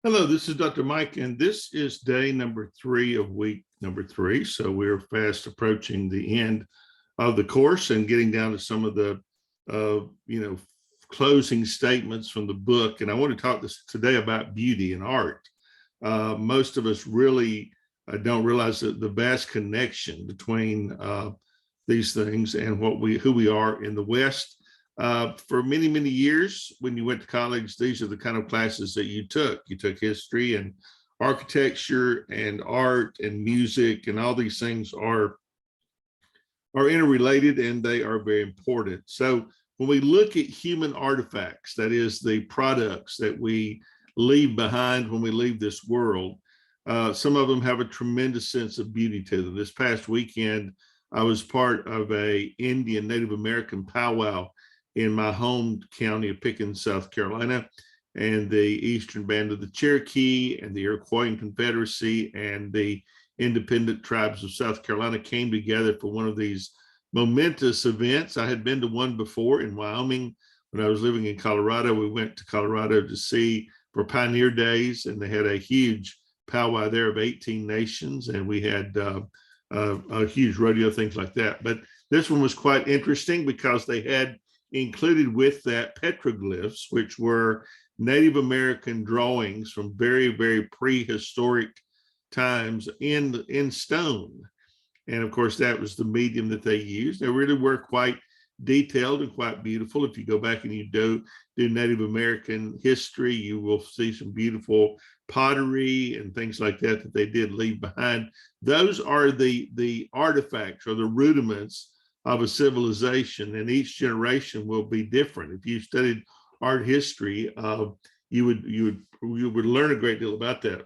Hello, this is Dr. Mike, and this is day number 3 of week number 3. So we're fast approaching the end of the course and getting down to some of the, uh, you know, closing statements from the book. And I want to talk today about beauty and art. Most of us really don't realize that the vast connection between these things and who we are in the West. For many, many years, when you went to college, these are the kind of classes that you took. You took history and architecture and art and music, and all these things are interrelated and they are very important. So when we look at human artifacts, that is the products that we leave behind when we leave this world, some of them have a tremendous sense of beauty to them. This past weekend, I was part of a Indian Native American powwow in my home county of Pickens, South Carolina, and the Eastern Band of the Cherokee and the Iroquois Confederacy and the independent tribes of South Carolina came together for one of these momentous events. I had been to one before in Wyoming when I was living in Colorado. We went to Colorado to see for Pioneer Days, and they had a huge powwow there of 18 nations, and we had a huge rodeo, things like that. But this one was quite interesting because they had included with that petroglyphs, which were Native American drawings from very, very prehistoric times in stone. And of course, that was the medium that they used. They really were quite detailed and quite beautiful. If you go back and you do Native American history, you will see some beautiful pottery and things like that that they did leave behind. Those are the artifacts or the rudiments of a civilization, and each generation will be different. If you studied art history, you would learn a great deal about that.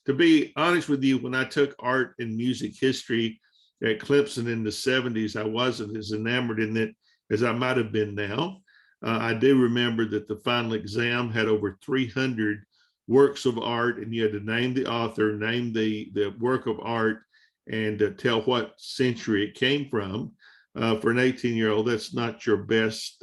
To be honest with you, when I took art and music history at Clemson in the 70s, I wasn't as enamored in it as I might have been now. I do remember that the final exam had over 300 works of art, and you had to name the author, name the work of art, and tell what century it came from. For an 18-year-old, that's not your best,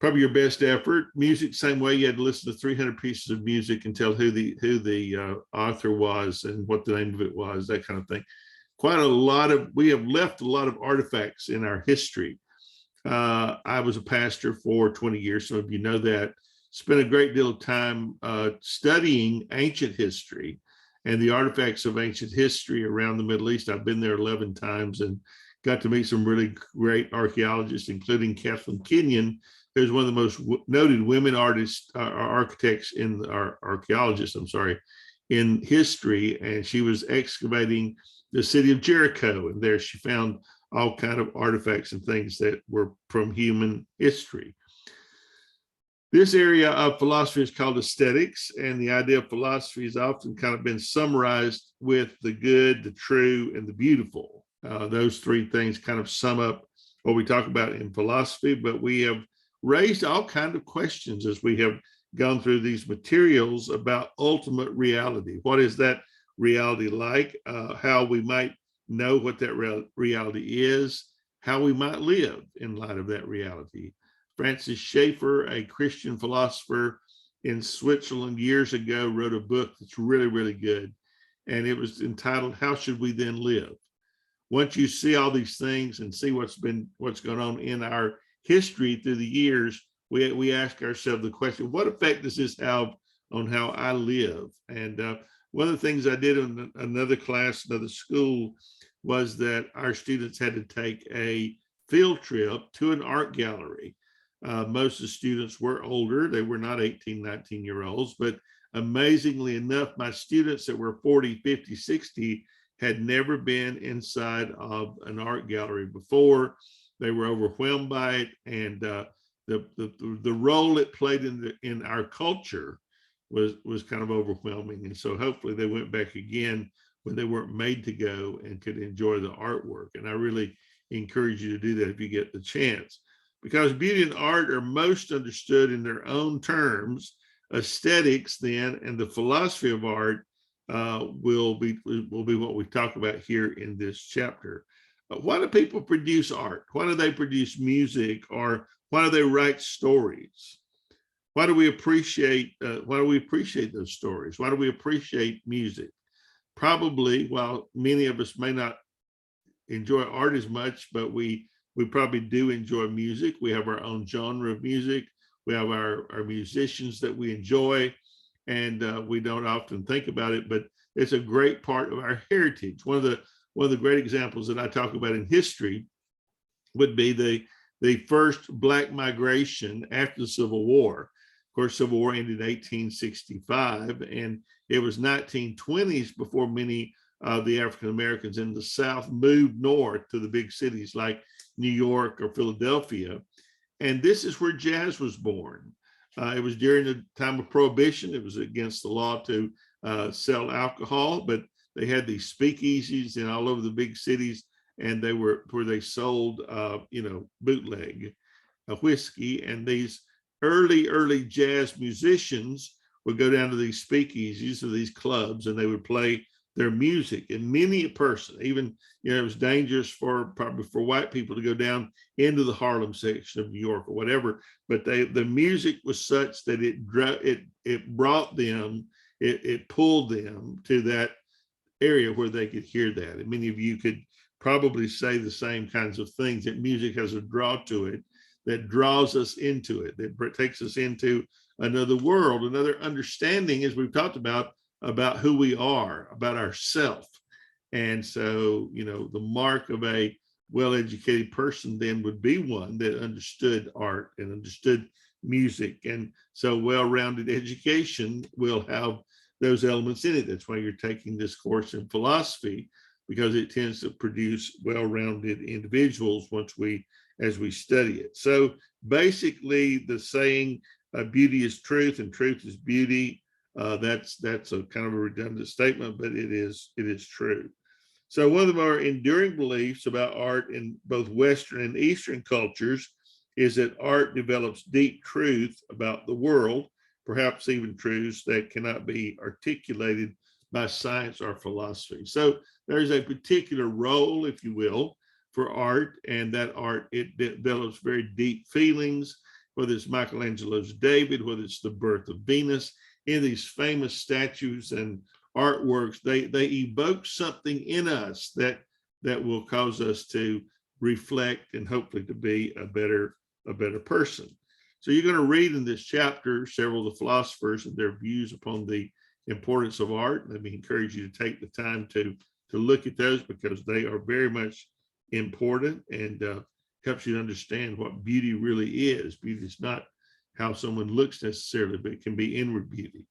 probably your best effort. Music, same way. You had to listen to 300 pieces of music and tell who the author was and what the name of it was, that kind of thing. We have left a lot of artifacts in our history. I was a pastor for 20 years. Some of you know that. Spent a great deal of time studying ancient history and the artifacts of ancient history around the Middle East. I've been there 11 times and got to meet some really great archaeologists, including Kathleen Kenyon, who's one of the most noted women architects archaeologists, in history. And she was excavating the city of Jericho, and there she found all kind of artifacts and things that were from human history. This area of philosophy is called aesthetics, and the idea of philosophy has often kind of been summarized with the good, the true, and the beautiful. Those three things kind of sum up what we talk about in philosophy, but we have raised all kinds of questions as we have gone through these materials about ultimate reality. What is that reality like? How we might know what that reality is, how we might live in light of that reality. Francis Schaeffer, a Christian philosopher in Switzerland years ago, wrote a book that's really, really good. And it was entitled, How Should We Then Live? Once you see all these things and see what's going on in our history through the years, we ask ourselves the question, what effect does this have on how I live? And one of the things I did in another class, another school, was that our students had to take a field trip to an art gallery. Most of the students were older. They were not 18, 19-year-olds, but amazingly enough, my students that were 40, 50, 60 had never been inside of an art gallery before. They were overwhelmed by it, and the role it played in our culture was kind of overwhelming. And so hopefully they went back again when they weren't made to go and could enjoy the artwork. And I really encourage you to do that if you get the chance, because beauty and art are most understood in their own terms. Aesthetics then and the philosophy of art will be what we talk about here in this chapter. Why do people produce art? Why do they produce music, or why do they write stories? Why do we appreciate those stories? Why do we appreciate music? Probably, while many of us may not enjoy art as much, but we probably do enjoy music. We have our own genre of music. We have our musicians that we enjoy, and we don't often think about it, but it's a great part of our heritage. One of the great examples that I talk about in history would be the first Black migration after the Civil War. Of course, Civil War ended in 1865, and it was 1920s before many of the African Americans in the South moved north to the big cities like New York or Philadelphia. And this is where jazz was born. It was during the time of Prohibition. It was against the law to sell alcohol, but they had these speakeasies in all over the big cities, and they were where they sold, bootleg whiskey. And these early jazz musicians would go down to these speakeasies or these clubs, and they would play their music. And many a person, even, it was dangerous probably for white people to go down into the Harlem section of New York or whatever, but the music was such that it brought them, it pulled them to that area where they could hear that. And many of you could probably say the same kinds of things, that music has a draw to it that draws us into it, that takes us into another world, another understanding, as we've talked about who we are, about ourself. And so, the mark of a well-educated person then would be one that understood art and understood music. And so well-rounded education will have those elements in it. That's why you're taking this course in philosophy, because it tends to produce well-rounded individuals as we study it. So basically the saying, beauty is truth and truth is beauty, that's a kind of a redundant statement, but it is true. So one of the more enduring beliefs about art in both Western and Eastern cultures is that art develops deep truth about the world, perhaps even truths that cannot be articulated by science or philosophy. So there's a particular role, if you will, for art, and that art, it develops very deep feelings, whether it's Michelangelo's David, whether it's the birth of Venus. In these famous statues and artworks, they evoke something in us that will cause us to reflect and hopefully to be a better person. So you're going to read in this chapter several of the philosophers and their views upon the importance of art. Let me encourage you to take the time to look at those, because they are very much important, and helps you to understand what beauty really is. Beauty is not how someone looks necessarily, but it can be inward beauty.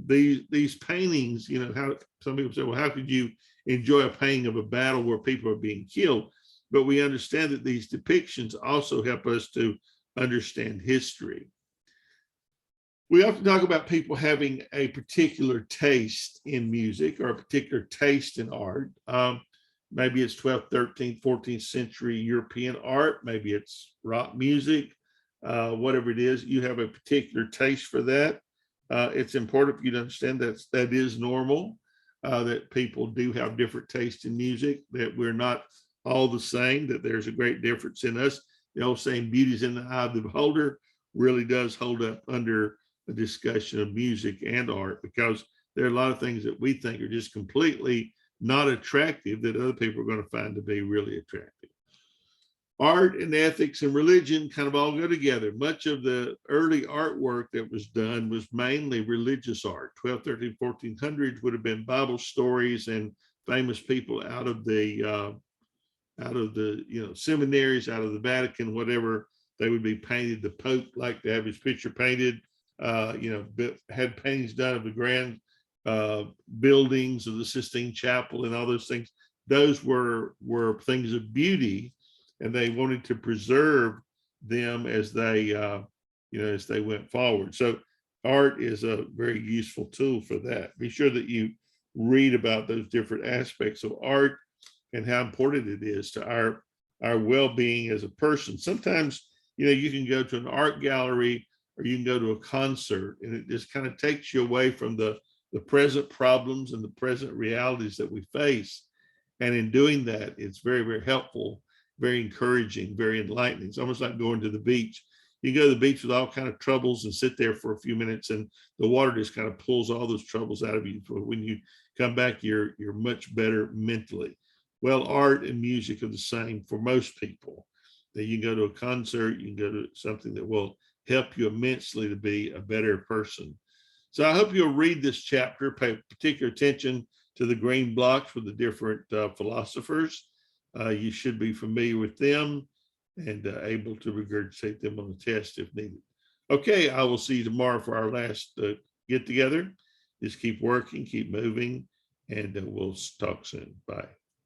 These paintings, how some people say, well, how could you enjoy a painting of a battle where people are being killed? But we understand that these depictions also help us to understand history. We often talk about people having a particular taste in music or a particular taste in art. Maybe it's 12th, 13th, 14th century European art. Maybe it's rock music, whatever it is. You have a particular taste for that. It's important for you to understand that is normal, that people do have different tastes in music, that we're not all the same, that there's a great difference in us. The old saying, beauty's in the eye of the beholder, really does hold up under a discussion of music and art, because there are a lot of things that we think are just completely not attractive that other people are going to find to be really attractive. Art and ethics and religion kind of all go together. Much of the early artwork that was done was mainly religious art. 12, 13, 1400s would have been Bible stories and famous people out of the seminaries, out of the Vatican, whatever. They would be painted. The Pope liked to have his picture painted. Had paintings done of the grand buildings of the Sistine Chapel and all those things. Those were things of beauty, and they wanted to preserve them as they went forward. So art is a very useful tool for that. Be sure that you read about those different aspects of art and how important it is to our well-being as a person. Sometimes, you can go to an art gallery or you can go to a concert, and it just kind of takes you away from the present problems and the present realities that we face. And in doing that, it's very, very helpful, very encouraging, very enlightening. It's almost like going to the beach. You go to the beach with all kind of troubles and sit there for a few minutes, and the water just kind of pulls all those troubles out of you. When you come back, you're much better mentally. Well, art and music are the same for most people. That you can go to a concert, you can go to something that will help you immensely to be a better person. So I hope you'll read this chapter, pay particular attention to the green blocks with the different philosophers. You should be familiar with them and able to regurgitate them on the test if needed. Okay, I will see you tomorrow for our last get together. Just keep working, keep moving, and we'll talk soon. Bye.